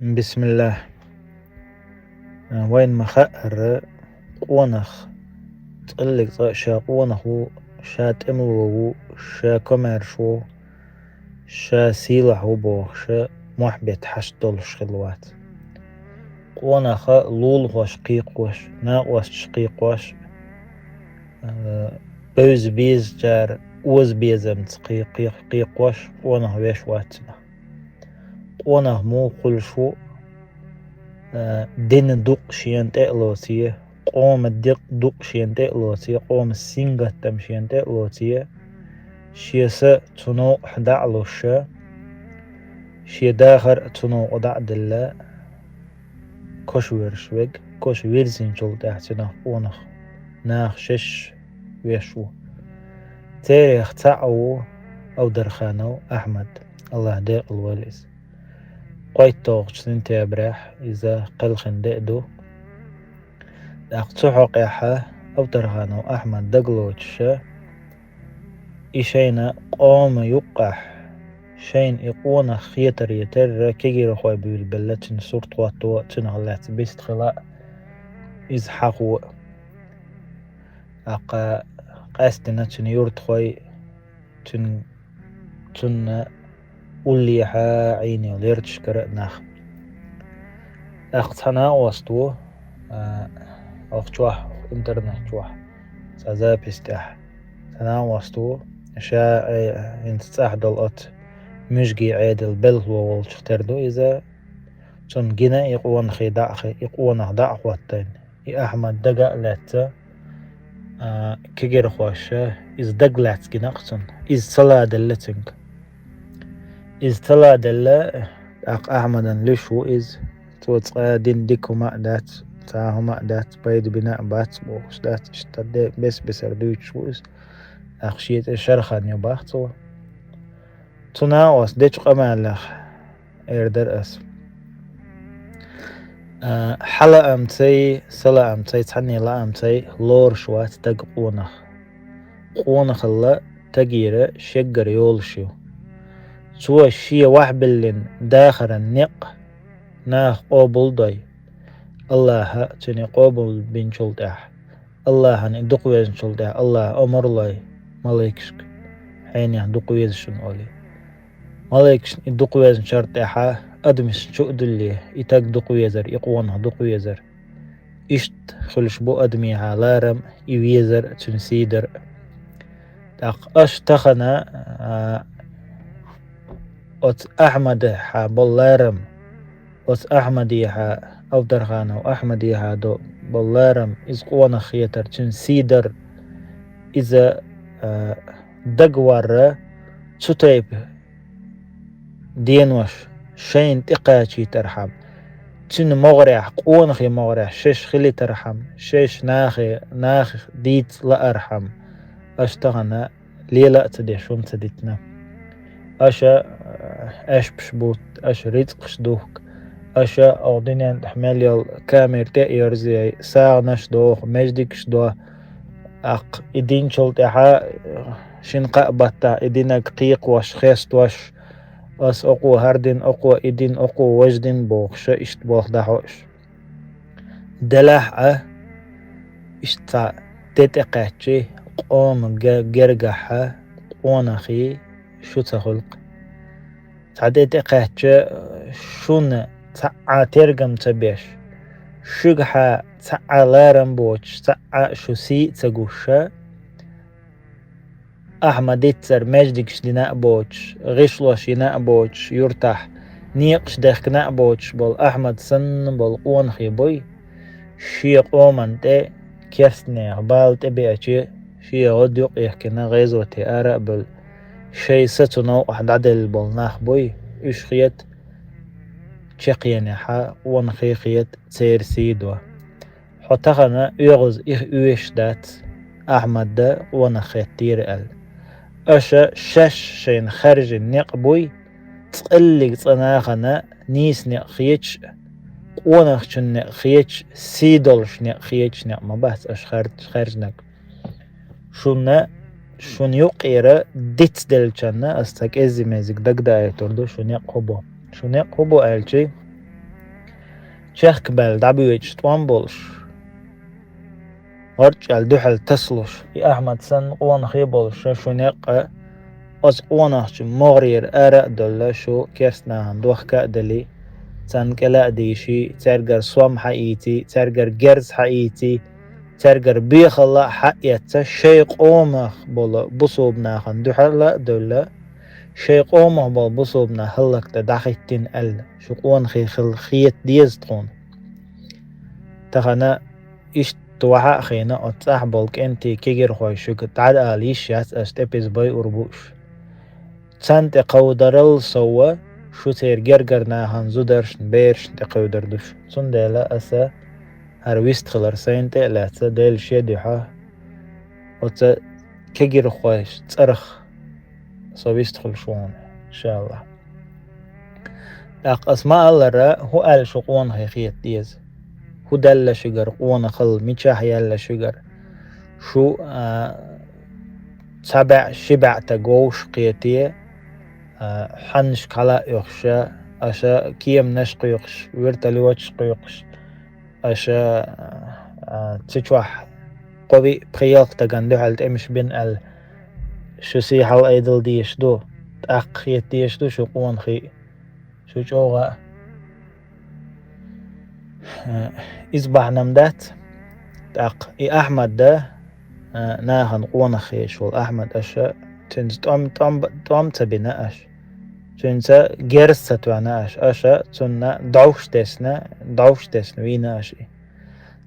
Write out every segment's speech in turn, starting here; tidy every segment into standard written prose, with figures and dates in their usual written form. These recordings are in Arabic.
بسم الله. وين ما خأر قونخ تقلق شا قونخو شا تملو شا كوميرشو شا سيلحو بوخ شا محبت حشتل شخلوات قونخ لول وش قيق وش ناقوش شقيق وش بوز بيز جار وز بيزم تقيق قيق وش قونخ ويش واتنا قونخ مو قل شو دين دوق شين تقلوسيه قوم دوق شين تقلوسيه قوم السنجة تم شين تقلوسيه شيسا تنو حدعلوشا شي داخر تنو قدع دلا كوش ويرشويق كوش ويرزين شل تحتنا قونخ ناخ شش ويشو تاريخ تعو أو درخانو أحمد الله داق الواليز قويت توقش سنتي بريح إذا قلخن دقدو أقتحق إحا أو ترهانو أحمد دقلوتشا إشينا قوم يقح شين إقونا خيتر يتر كيجي رخوي بالبلتن صورت واتو تنغلات بيست خلاء إزحاقو أقا قاستنا تن يورت خوي تن أولي حا عيني وليرتش كرأناخ أقتنا وستو أخشوح إنترنت شوح سازا بيستح تناوستو شا انت تحدل أت مشجي عادل بل هو والشتردو إذا تن جنا يقوان خي دعخي يقوان دعوتين أحمد دقا لات كجير خواشا إز دقلات جناقتن إز صلاة دلتنك إز صلاة دل أحمد لشو إز توتقا دين ديكو مقدات تاهو مقدات بايد بناء بات بوش دات اشتد بس بسردوش وز أخشيت شرخان يباختو تناوس ديش قمالخ إردر أس حلا أمتي سلا أمتي تحني لا أمتي لور شوات تق قونخ الله تقيرة شجر يولشيو سوى الشي وحبلن داخر النق ناخ قوبل داي الله تني قوبل بين شلتح الله هني دقويز شلتح الله أمر الله ملايكشك حيني دقويز شن أولي ملايكش دقويز شرتحا أدمس شو أدلي إتاك دقويزر إقوانها دقويزر إشت خلش بو أدمي لارم إويزر تنسيدر تاق أش تخنا أت أحمد حا بلارم أت أحمد حا أو درخانا وأحمد حا دو بلارم إز قوانا خيتر تنسيدر إذا دقوار تتيب دينوش شين تقاشي ترحم تن مغرح قون خي مغرح شش خلي ترحم شش ناخ ديت لا أرحم أشتغنا ليلة تدي شون تديتنا أشا أش بشبوت أش رزق شدوك أشا أودينيان تحمل يال كامير تأير زي ساعة نشدوخ مجدك شدوه أق إدين شلت إحا شنقاء بطا إدينك قيق وش خيست وش أس أقو هردين أقو إدين أقو وجدين بوخش إشت بوخ دحوش دلح إشتا تتقاتشي قوم جرجحة قونخي شو تخلق تعديت قاتشي شون تعا ترجم تبيش شجحة تعا لارم بوش تعا شو سي تقوشة أحمد يتسر مجدكش ديناء بوش غشلوش يناء بوش يرتاح نيقش دخك ناء بوش بول أحمد سن بول قونخي بوي شي قومن تي كيسني بال تبيعشي شي غديق يحكينا غيزوتي آراء بل شي ستنو أحد عدل بول ناخ بوي إش خيت تشقيني حا ونخي خيت سير سيدوا حتخنا يغز إيش دات أحمد دا ونخي تير أل أشا شش شين خارج النق بوي تقلق صناخنا نيس نق خيتش ونخش نق خيتش سيدولش نق خيتش نق ما بحث أش خارجنك شون يقيرا ديت دلچنا استك ازي مزيك دق دايتوردو شون يقبو ألشي شخ بال دعبيوش توان بولش ورجع الدحل تسلش أحمد سن قوان خي بولش شو نق أز قوانش مغرير أرق دل شو كيرسنا هندوخ كأدلي تن كلا ديشي ترجر صوم حقيتي ترجر جرز حقيتي ترجر بيخ الله حقيت شيء قومخ بول بصوبنا خندوحلا دولا شيء قومخ بول بصوبنا هلك تدخيتين ال شو قوان خي خيت ديزتون تخنا إيش توحى خينا أتصح بولك أنتي كيجر خوي شو كتعد آليش ياس أستبز باي أربوش تسان تقودرل سوا شو تير جرجرنا هنزودرش بيرش تقودردوش تون ديلا أسا هرويست خلر سينتي لا تديل شيديحة وتا كيجر خويش تصرخ صويست خل شون إن شاء الله أق أسماء الله را هو قال شو قوان هيخيت ديز هو دل شجر قوان خل ميشاح يلا شجر شو سبع شبع تجوش قيتيه حنش كلا يخشى أشا كيم نشق يخش ويرتلي وجه يخش أشا تشوح قوي بخياق تجندو هل تمش بين ال شو سي حال أيدل ديش دو تأخيت ديش دو شو قوان خي شو جوغا إصبح نمدات تأق إي أحمد ده ناهن قوان خي شو أحمد أشا تنز توم تبينا أش تنسى جرسة تواناش أشا تنا دوش تسنا وينا أشي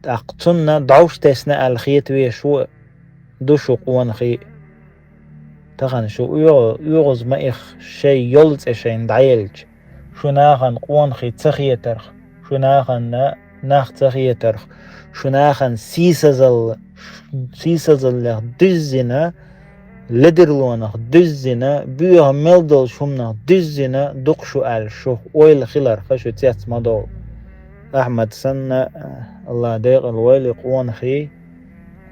تأقتنا دوش تسنا الخيط ويشو دوشو قوان خي تخن شو يغز ما إخ شي يلز إشين دعيلج شو ناخن قوان خي تخي ترخ شو ناخن ناخ تخي ترخ شو ناخن سيسزل لغ دزنا لدرلونخ دزنا بيها ملدل شمنا دزنا دقشو شو ويل خلر خشو تيات مدول أحمد سنة الله ديق الويل قوان خي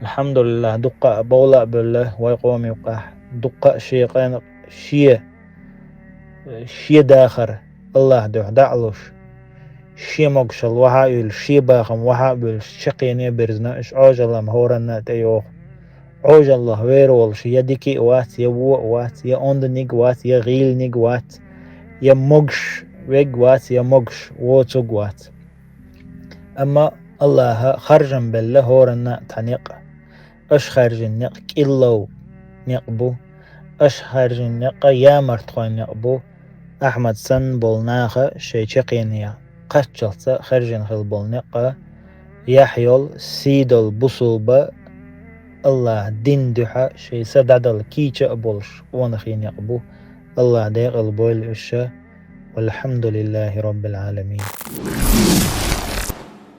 الحمد لله دقة بولا بالله ويقوم يقاح دقة شيقين شي داخر الله دعلوش شي مقشل وحايل شي باخم وحابل شقيني برزنا إش عوج الله مهورنا تيوخ عوج الله وير والش يا ديكي وات يا وات يا اوندنيك وات يا غيلنيك وات يا مقش ويق وات يا مقش ووتوق وات أما الله خرجن بالله هورنا تنيق أش خرجن نيق كيلو نيقبو أش خرجن نيق يا مرتخوين نيقبو أحمد سن بولناخ شي شقينيا قشلت خرجن خل بولنيق يحيول سيدل بصوبة الله دين دحا شي سدادل كيچا بولش ونخين يقبو الله ديق البول والحمد لله رب العالمين.